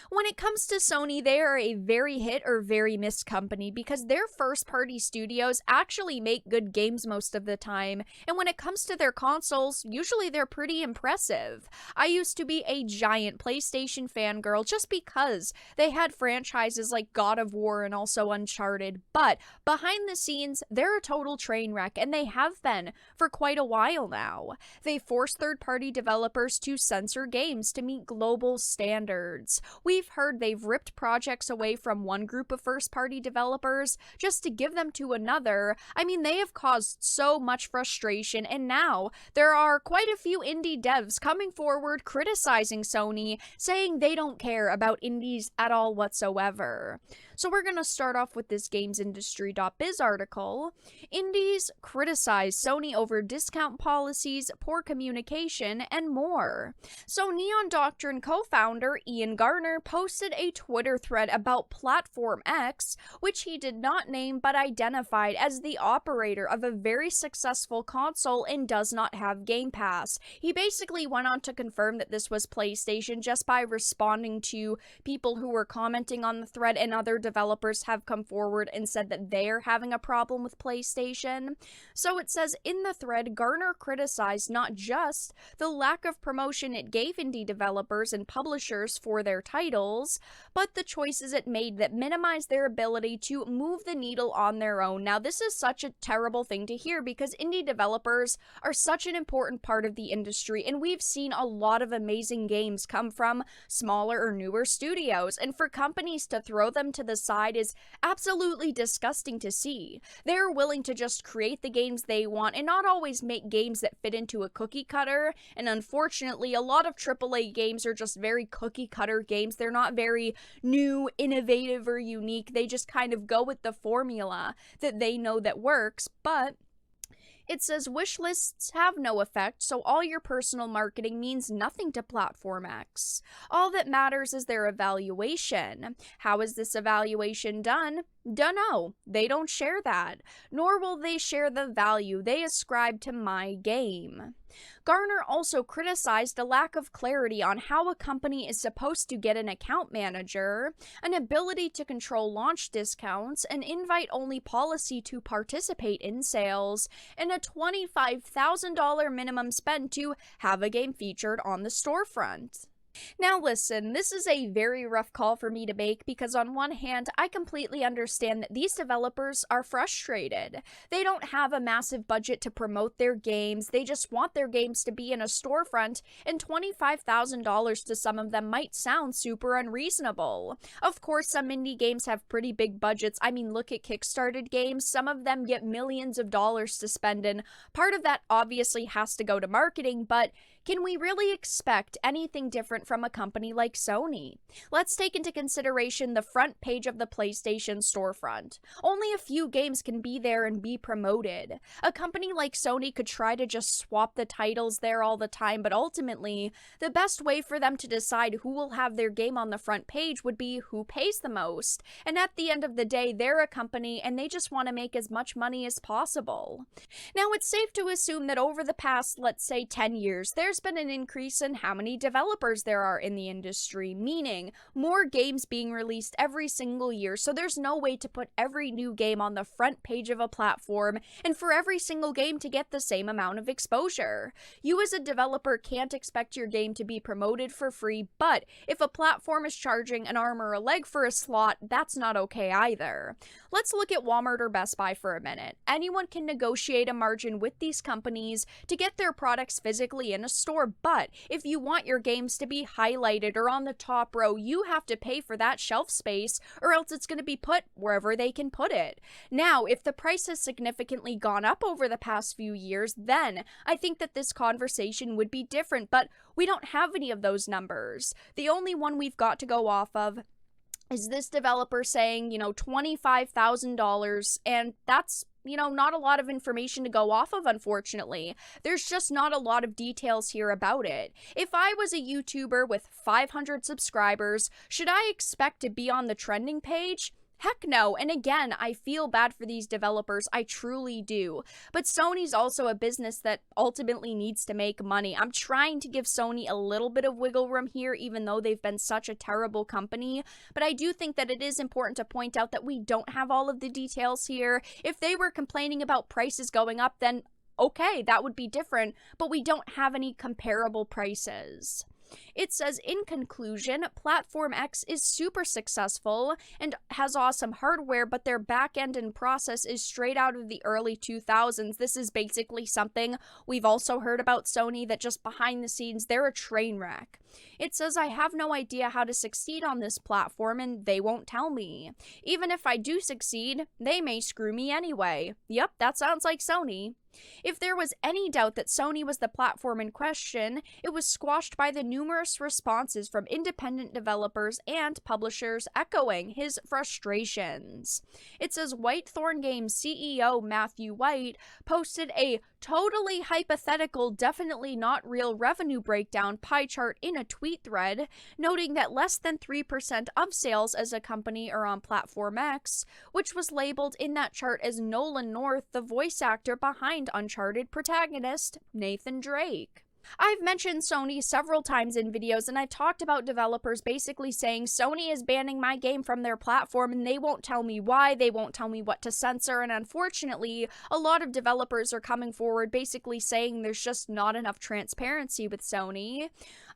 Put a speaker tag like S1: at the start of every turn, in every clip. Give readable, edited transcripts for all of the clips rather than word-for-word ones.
S1: When it comes to Sony, they are a very hit or very missed company because their first party studios actually make good games most of the time, and when it comes to their consoles, usually they're pretty impressive. I used to be a giant PlayStation fangirl just because they had franchises like God of War and also Uncharted, but behind the scenes, they're a total train wreck, and they have been for quite a while now. They force third party developers to censor games to meet global standards. We've heard they've ripped projects away from one group of first party developers just to give them to another. I mean, they have caused so much frustration, and now there are quite a few indie devs coming forward criticizing Sony, saying they don't care about indies at all whatsoever. So we're going to start off with this gamesindustry.biz article. Indies criticize Sony over discount policies, poor communication, and more. So Neon Doctrine co-founder Ian Garner posted a Twitter thread about Platform X, which he did not name but identified as the operator of a very successful console and does not have Game Pass. He basically went on to confirm that this was PlayStation just by responding to people who were commenting on the thread, and other developers have come forward and said that they're having a problem with PlayStation. So it says in the thread, Garner criticized not just the lack of promotion it gave indie developers and publishers for their titles, but the choices it made that minimized their ability to move the needle on their own. Now, this is such a terrible thing to hear because indie developers are such an important part of the industry, and we've seen a lot of amazing games come from smaller or newer studios, and for companies to throw them to the side is absolutely disgusting to see. They're willing to just create the games they want and not always make games that fit into a cookie cutter, and unfortunately a lot of AAA games are just very cookie cutter games. They're not very new, innovative, or unique. They just kind of go with the formula that they know that works, but it says wish lists have no effect, so all your personal marketing means nothing to Platform X. All that matters is their evaluation. How is this evaluation done? Dunno. They don't share that. Nor will they share the value they ascribe to my game. Garner also criticized a lack of clarity on how a company is supposed to get an account manager, an ability to control launch discounts, an invite-only policy to participate in sales, and a $25,000 minimum spend to have a game featured on the storefront. Now listen, this is a very rough call for me to make because on one hand, I completely understand that these developers are frustrated. They don't have a massive budget to promote their games, they just want their games to be in a storefront, and $25,000 to some of them might sound super unreasonable. Of course, some indie games have pretty big budgets. I mean, look at Kickstarted games, some of them get millions of dollars to spend, and part of that obviously has to go to marketing, but can we really expect anything different from a company like Sony? Let's take into consideration the front page of the PlayStation storefront. Only a few games can be there and be promoted. A company like Sony could try to just swap the titles there all the time, but ultimately, the best way for them to decide who will have their game on the front page would be who pays the most. And at the end of the day, they're a company and they just want to make as much money as possible. Now, it's safe to assume that over the past, let's say, 10 years, there's been an increase in how many developers there are in the industry, meaning more games being released every single year, so there's no way to put every new game on the front page of a platform and for every single game to get the same amount of exposure. You as a developer can't expect your game to be promoted for free, but if a platform is charging an arm or a leg for a slot, that's not okay either. Let's look at Walmart or Best Buy for a minute. Anyone can negotiate a margin with these companies to get their products physically in a store, but if you want your games to be highlighted or on the top row, you have to pay for that shelf space, or else it's going to be put wherever they can put it. Now, if the price has significantly gone up over the past few years, then I think that this conversation would be different, but we don't have any of those numbers. The only one we've got to go off of is this developer saying, $25,000, and that's not a lot of information to go off of, unfortunately. There's just not a lot of details here about it. If I was a YouTuber with 500 subscribers, should I expect to be on the trending page? Heck no, and again, I feel bad for these developers, I truly do. But Sony's also a business that ultimately needs to make money. I'm trying to give Sony a little bit of wiggle room here, even though they've been such a terrible company. But I do think that it is important to point out that we don't have all of the details here. If they were complaining about prices going up, then okay, that would be different, but we don't have any comparable prices. It says, in conclusion, Platform X is super successful and has awesome hardware, but their backend and process is straight out of the early 2000s. This is basically something we've also heard about Sony, that just behind the scenes, they're a train wreck. It says, I have no idea how to succeed on this platform and they won't tell me. Even if I do succeed, they may screw me anyway. Yep, that sounds like Sony. If there was any doubt that Sony was the platform in question, it was squashed by the numerous responses from independent developers and publishers echoing his frustrations. It says Whitethorn Games CEO Matthew White posted a totally hypothetical, definitely not real revenue breakdown pie chart in a tweet thread, noting that less than 3% of sales as a company are on Platform X, which was labeled in that chart as Nolan North, the voice actor behind Uncharted protagonist Nathan Drake. I've mentioned Sony several times in videos, and I've talked about developers basically saying Sony is banning my game from their platform and they won't tell me why, they won't tell me what to censor, and unfortunately, a lot of developers are coming forward basically saying there's just not enough transparency with Sony.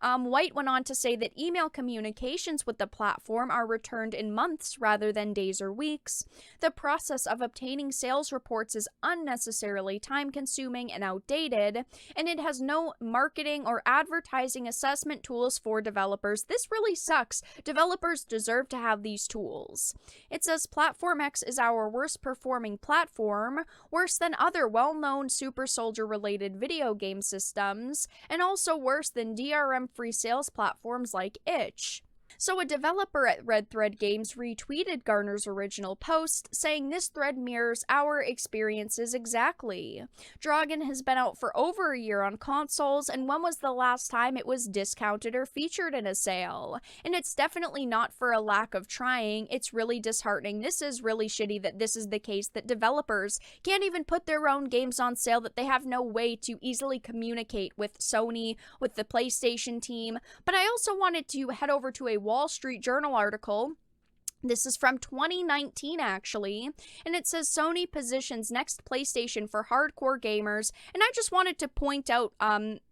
S1: White went on to say that email communications with the platform are returned in months rather than days or weeks. The process of obtaining sales reports is unnecessarily time-consuming and outdated, and it has no marketing or advertising assessment tools for developers. This really sucks. Developers deserve to have these tools. It says Platform X is our worst performing platform, worse than other well-known Super Soldier-related video game systems, and also worse than DRM-free sales platforms like itch. So a developer at Red Thread Games retweeted Garner's original post, saying this thread mirrors our experiences exactly. Dragon has been out for over a year on consoles, and when was the last time it was discounted or featured in a sale? And it's definitely not for a lack of trying, it's really disheartening. This is really shitty that this is the case, that developers can't even put their own games on sale, that they have no way to easily communicate with Sony, with the PlayStation team. But I also wanted to head over to a Wall Street Journal article. This is from 2019, actually, and it says Sony positions next PlayStation for hardcore gamers, and I just wanted to point out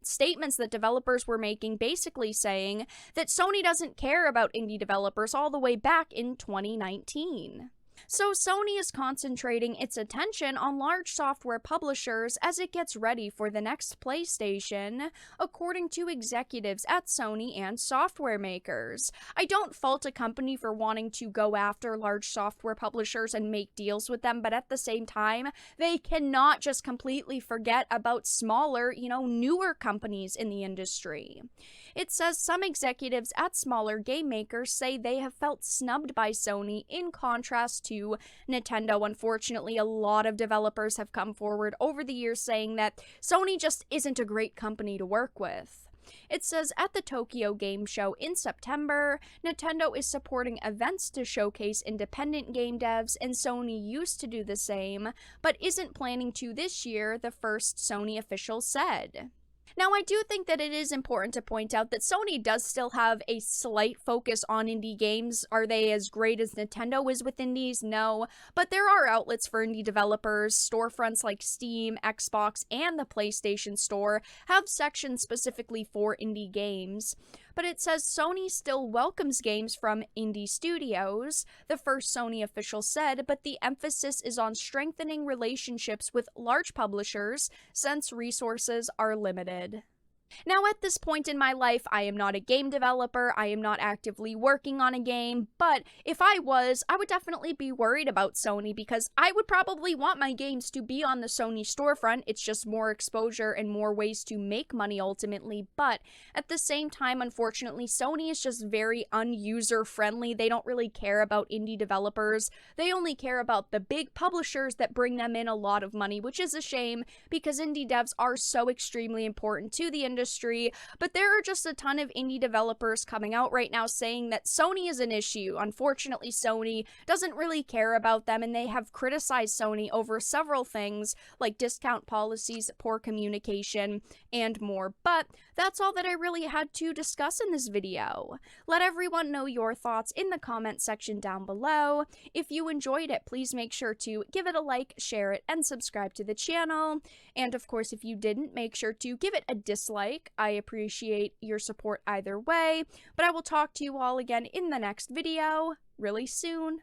S1: statements that developers were making, basically saying that Sony doesn't care about indie developers all the way back in 2019. So Sony is concentrating its attention on large software publishers as it gets ready for the next PlayStation, according to executives at Sony and software makers. I don't fault a company for wanting to go after large software publishers and make deals with them, but at the same time, they cannot just completely forget about smaller, newer companies in the industry. It says some executives at smaller game makers say they have felt snubbed by Sony in contrast to Nintendo. Unfortunately, a lot of developers have come forward over the years saying that Sony just isn't a great company to work with. It says at the Tokyo Game Show in September, Nintendo is supporting events to showcase independent game devs, and Sony used to do the same, but isn't planning to this year, the first Sony official said. Now, I do think that it is important to point out that Sony does still have a slight focus on indie games. Are they as great as Nintendo is with indies? No. But there are outlets for indie developers. Storefronts like Steam, Xbox, and the PlayStation Store have sections specifically for indie games. But it says Sony still welcomes games from indie studios, the first Sony official said, but the emphasis is on strengthening relationships with large publishers since resources are limited. Now, at this point in my life, I am not a game developer, I am not actively working on a game, but if I was, I would definitely be worried about Sony because I would probably want my games to be on the Sony storefront. It's just more exposure and more ways to make money ultimately, but at the same time, unfortunately, Sony is just very unuser-friendly. They don't really care about indie developers. They only care about the big publishers that bring them in a lot of money, which is a shame because indie devs are so extremely important to the industry industry, but there are just a ton of indie developers coming out right now saying that Sony is an issue. Unfortunately, Sony doesn't really care about them, and they have criticized Sony over several things like discount policies, poor communication, and more. But that's all that I really had to discuss in this video. Let everyone know your thoughts in the comment section down below. If you enjoyed it, please make sure to give it a like, share it, and subscribe to the channel. And of course, if you didn't, make sure to give it a dislike. I appreciate your support either way. But I will talk to you all again in the next video really soon.